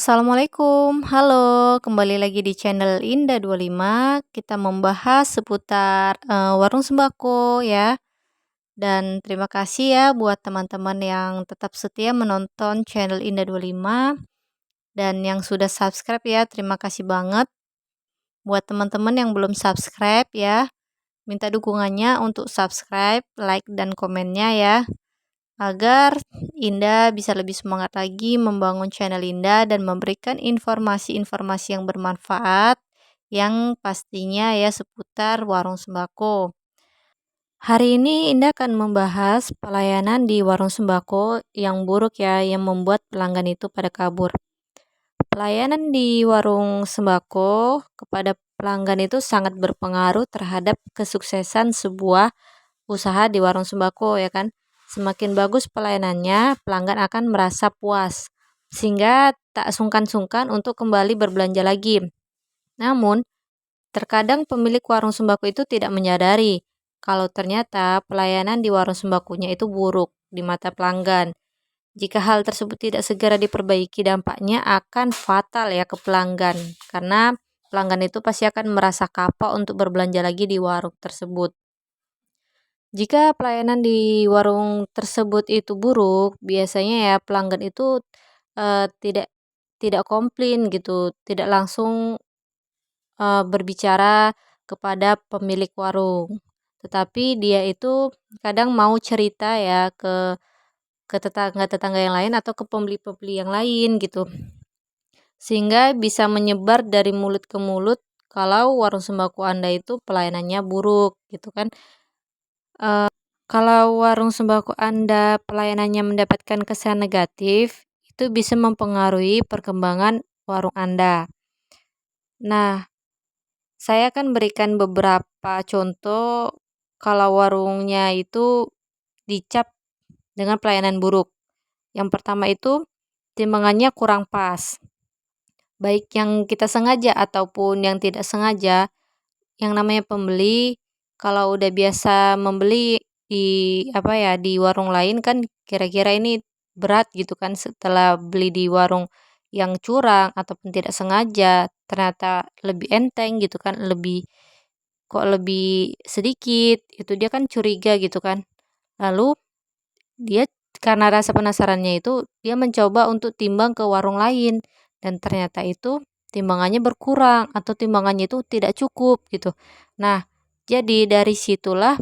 Assalamualaikum, halo, kembali lagi di channel Indah25. Kita membahas seputar warung sembako ya. Dan terima kasih ya buat teman-teman yang tetap setia menonton channel Indah25 dan yang sudah subscribe ya. Terima kasih banget buat teman-teman yang belum subscribe ya. Minta dukungannya untuk subscribe, like dan komennya ya, agar Indah bisa lebih semangat lagi membangun channel Indah dan memberikan informasi-informasi yang bermanfaat yang pastinya ya seputar warung sembako. Hari ini Indah akan membahas pelayanan di warung sembako yang buruk ya, yang membuat pelanggan itu pada kabur. Pelayanan di warung sembako kepada pelanggan itu sangat berpengaruh terhadap kesuksesan sebuah usaha di warung sembako ya kan. Semakin bagus pelayanannya, pelanggan akan merasa puas sehingga tak sungkan-sungkan untuk kembali berbelanja lagi. Namun, terkadang pemilik warung sembako itu tidak menyadari kalau ternyata pelayanan di warung sembakonya itu buruk di mata pelanggan. Jika hal tersebut tidak segera diperbaiki, dampaknya akan fatal ya ke pelanggan karena pelanggan itu pasti akan merasa kapok untuk berbelanja lagi di warung tersebut. Jika pelayanan di warung tersebut itu buruk, biasanya ya pelanggan itu tidak tidak komplain gitu, tidak langsung berbicara kepada pemilik warung. Tetapi dia itu kadang mau cerita ya ke tetangga-tetangga yang lain atau ke pembeli-pembeli yang lain gitu. Sehingga bisa menyebar dari mulut ke mulut kalau warung sembako Anda itu pelayanannya buruk gitu kan. Kalau warung sembako Anda pelayanannya mendapatkan kesan negatif, itu bisa mempengaruhi perkembangan warung Anda. Nah, saya akan berikan beberapa contoh kalau warungnya itu dicap dengan pelayanan buruk. Yang pertama itu timbangannya kurang pas. Baik yang kita sengaja ataupun yang tidak sengaja, yang namanya pembeli kalau udah biasa membeli di warung lain kan kira-kira ini berat gitu kan, setelah beli di warung yang curang ataupun tidak sengaja ternyata lebih enteng gitu kan, lebih sedikit, itu dia kan curiga gitu kan. Lalu dia karena rasa penasarannya itu dia mencoba untuk timbang ke warung lain dan ternyata itu timbangannya berkurang atau timbangannya itu tidak cukup gitu. Nah, jadi dari situlah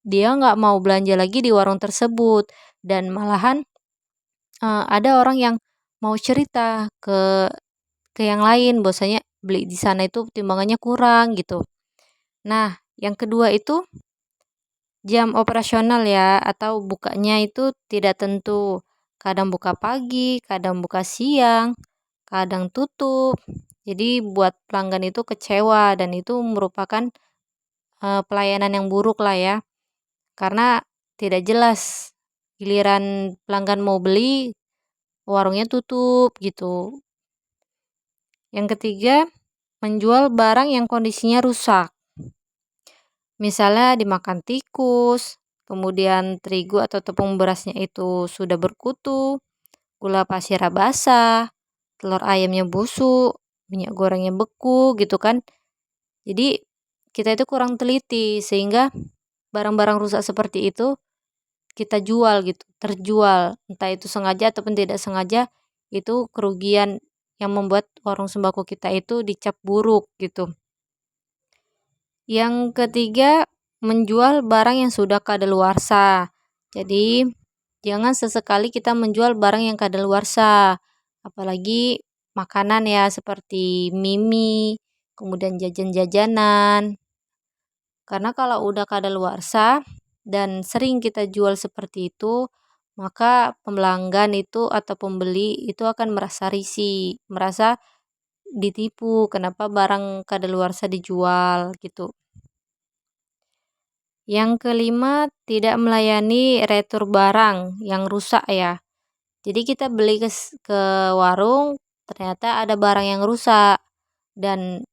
dia nggak mau belanja lagi di warung tersebut dan malahan ada orang yang mau cerita ke yang lain bahwasanya beli di sana itu timbangannya kurang gitu. Nah, yang kedua itu jam operasional ya atau bukanya itu tidak tentu. Kadang buka pagi, kadang buka siang, kadang tutup. Jadi buat pelanggan itu kecewa dan itu merupakan pelayanan yang buruk lah ya. Karena tidak jelas giliran pelanggan mau beli warungnya tutup gitu. Yang ketiga, menjual barang yang kondisinya rusak. Misalnya dimakan tikus, kemudian terigu atau tepung berasnya itu sudah berkutu, gula pasir basah, telur ayamnya busuk, minyak gorengnya beku gitu kan. Jadi kita itu kurang teliti sehingga barang-barang rusak seperti itu kita jual gitu, terjual. Entah itu sengaja ataupun tidak sengaja, itu kerugian yang membuat warung sembako kita itu dicap buruk gitu. Yang ketiga, menjual barang yang sudah kadaluarsa. Jadi, jangan sesekali kita menjual barang yang kadaluarsa. Apalagi makanan ya seperti mie, kemudian jajan-jajanan. Karena kalau udah kadaluarsa dan sering kita jual seperti itu, maka pelanggan itu atau pembeli itu akan merasa risih, merasa ditipu, kenapa barang kadaluarsa dijual gitu. Yang kelima, tidak melayani retur barang yang rusak ya. Jadi kita beli ke warung, ternyata ada barang yang rusak dan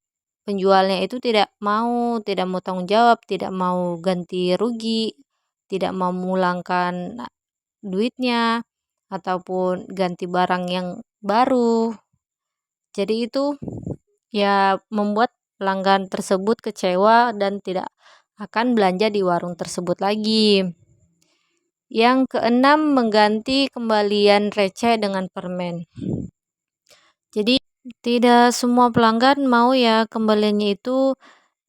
penjualnya itu tidak mau tanggung jawab, tidak mau ganti rugi, tidak mau memulangkan duitnya ataupun ganti barang yang baru. Jadi itu ya membuat pelanggan tersebut kecewa dan tidak akan belanja di warung tersebut lagi. Yang keenam, mengganti kembalian receh dengan permen. Jadi tidak semua pelanggan mau ya kembaliannya itu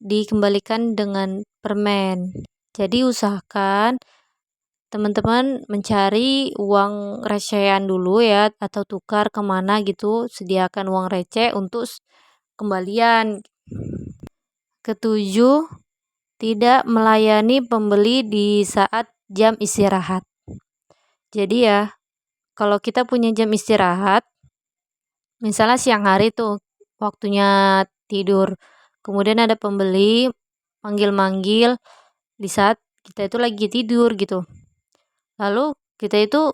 dikembalikan dengan permen. Jadi usahakan teman-teman mencari uang recehan dulu ya, atau tukar kemana gitu, sediakan uang receh untuk kembalian. Ketujuh, tidak melayani pembeli di saat jam istirahat. Jadi ya, kalau kita punya jam istirahat, misalnya siang hari tuh waktunya tidur, kemudian ada pembeli manggil-manggil di saat kita itu lagi tidur gitu. Lalu kita itu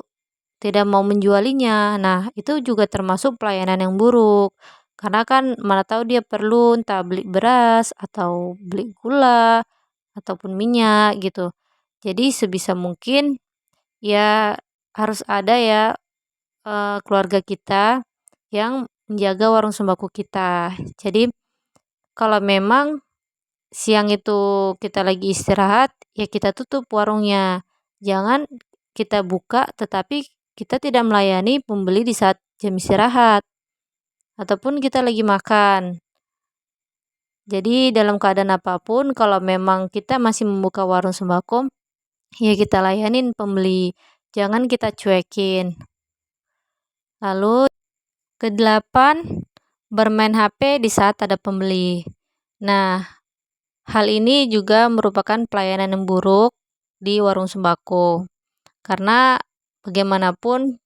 tidak mau menjualinya. Nah, itu juga termasuk pelayanan yang buruk. Karena kan mana tahu dia perlu entah beli beras atau beli gula ataupun minyak gitu. Jadi sebisa mungkin ya harus ada ya keluarga kita yang menjaga warung sembako kita. Jadi kalau memang siang itu kita lagi istirahat, ya kita tutup warungnya. Jangan kita buka tetapi kita tidak melayani pembeli di saat jam istirahat ataupun kita lagi makan. Jadi dalam keadaan apapun kalau memang kita masih membuka warung sembako, ya kita layanin pembeli. Jangan kita cuekin. Lalu kedelapan, bermain HP di saat ada pembeli. Nah, hal ini juga merupakan pelayanan yang buruk di warung sembako. Karena bagaimanapun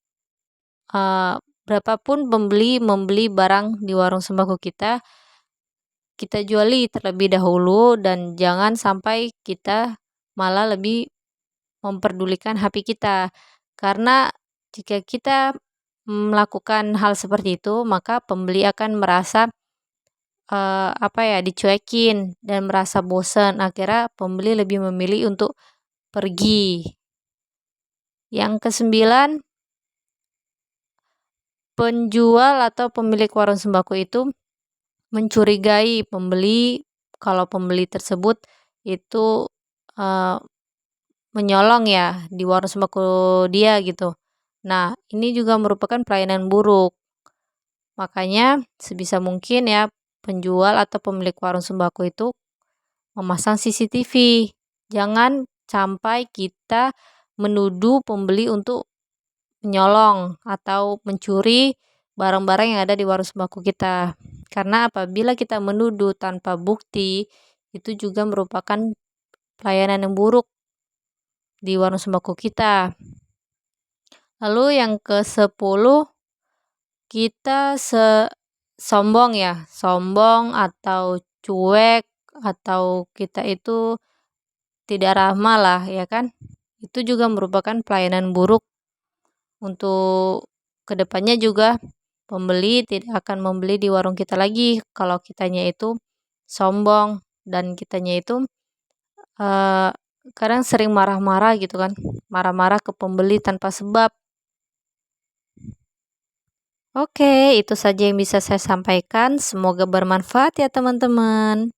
berapapun pembeli membeli barang di warung sembako kita juali terlebih dahulu dan jangan sampai kita malah lebih memperdulikan HP kita. Karena jika kita melakukan hal seperti itu, maka pembeli akan merasa dicuekin dan merasa bosan. Akhirnya pembeli lebih memilih untuk pergi. Yang kesembilan, penjual atau pemilik warung sembako itu mencurigai pembeli kalau pembeli tersebut itu menyolong ya di warung sembako dia gitu. Nah, ini juga merupakan pelayanan buruk. Makanya sebisa mungkin ya penjual atau pemilik warung sembako itu memasang CCTV. Jangan sampai kita menuduh pembeli untuk menyolong atau mencuri barang-barang yang ada di warung sembako kita. Karena apabila kita menuduh tanpa bukti, itu juga merupakan pelayanan yang buruk di warung sembako kita. Lalu yang ke-10, kita sombong ya, sombong atau cuek atau kita itu tidak ramah lah ya kan. Itu juga merupakan pelayanan buruk. Untuk kedepannya juga pembeli tidak akan membeli di warung kita lagi kalau kitanya itu sombong dan kitanya itu kadang sering marah-marah gitu kan, marah-marah ke pembeli tanpa sebab. Oke, itu saja yang bisa saya sampaikan. Semoga bermanfaat ya teman-teman.